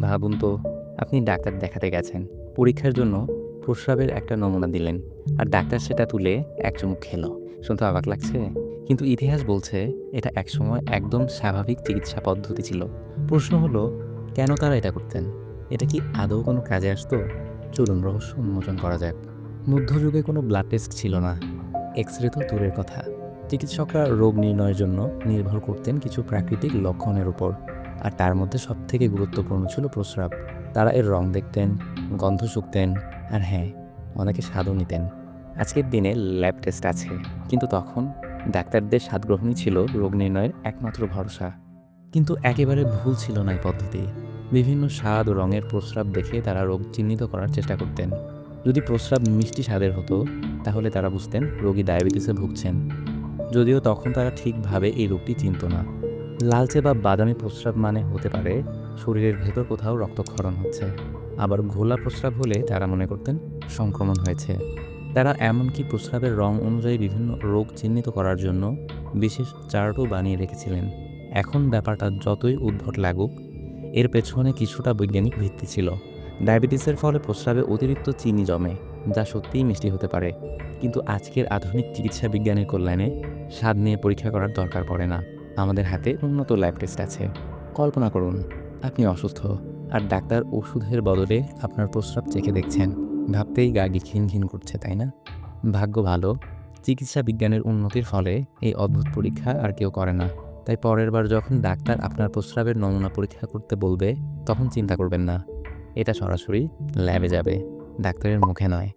ভাবুন তো, আপনি ডাক্তার দেখাতে গেছেন। পরীক্ষার জন্য প্রস্রাবের একটা নমুনা দিলেন। আর ডাক্তার সেটা তুলে এক চুমুক খেলো। শুনতে অবাক লাগছে? কিন্তু ইতিহাস বলছে এটা একসময় একদম স্বাভাবিক চিকিৎসা পদ্ধতি ছিল। প্রশ্ন হলো, কেন তারা এটা করতেন? এটা কি আদৌ কোনো কাজে আসতো? চলুন রহস্য উন্মোচন করা যাক। মধ্যযুগে কোনো ব্লাড টেস্ট ছিল না। এক্স-রে তো দূরের কথা। চিকিৎসকরা রোগ নির্ণয়ের জন্য নির্ভর করতেন কিছু প্রাকৃতিক লক্ষণের উপর। আর তার মধ্যে সবথেকে গুরুত্বপূর্ণ ছিল প্রস্রাব। তারা এর রং দেখতেন, গন্ধ শুঁকতেন, আর হ্যাঁ, অনেকে স্বাদও নিতেন। আজকের দিনে ল্যাব টেস্ট আছে, কিন্তু তখন ডাক্তারদের স্বাদ গ্রহণই ছিল রোগ নির্ণয়ের একমাত্র ভরসা। কিন্তু একেবারে ভুল ছিল না এই পদ্ধতি। বিভিন্ন স্বাদ ও রঙের প্রস্রাব দেখে তারা রোগ চিহ্নিত করার চেষ্টা করতেন। যদি প্রস্রাব মিষ্টি স্বাদের হতো, তাহলে তারা বুঝতেন রোগী ডায়াবেটিসে ভুগছেন, যদিও তখন তারা ঠিকভাবে এই রোগটি চিনত না। লালচে বা বাদামি প্রস্রাব মানে হতে পারে শরীরের ভেতর কোথাও রক্তক্ষরণ হচ্ছে। আবার ঘোলা প্রস্রাব হলে তারা মনে করতেন সংক্রমণ হয়েছে। তারা এমনকি প্রস্রাবের রং অনুযায়ী বিভিন্ন রোগ চিহ্নিত করার জন্য বিশেষ চার্টও বানিয়ে রেখেছিলেন। এখন ব্যাপারটা যতই উদ্ভট লাগুক, এর পেছনে কিছুটা বৈজ্ঞানিক ভিত্তি ছিল। ডায়াবেটিসের ফলে প্রস্রাবে অতিরিক্ত চিনি জমে, যা সত্যিই মিষ্টি হতে পারে। কিন্তু আজকের আধুনিক চিকিৎসা বিজ্ঞানের কল্যাণে স্বাদ নিয়ে পরীক্ষা করার দরকার পড়ে না। আমাদের হাতে উন্নত ল্যাব টেস্ট আছে। কল্পনা করুন, আপনি অসুস্থ, আর ডাক্তার ওষুধের বদলে আপনার প্রস্রাব চেখে দেখছেন। ভাবতেই গা ঘিন ঘিন করছে, তাই না? ভাগ্য ভালো, চিকিৎসা বিজ্ঞানের উন্নতির ফলে এই অদ্ভুত পরীক্ষা আর কেউ করে না। তাই পরের বার যখন ডাক্তার আপনার প্রস্রাবের নমুনা পরীক্ষা করতে বলবে, তখন চিন্তা করবেন না। এটা সরাসরি ল্যাবে যাবে, ডাক্তারের মুখে নয়।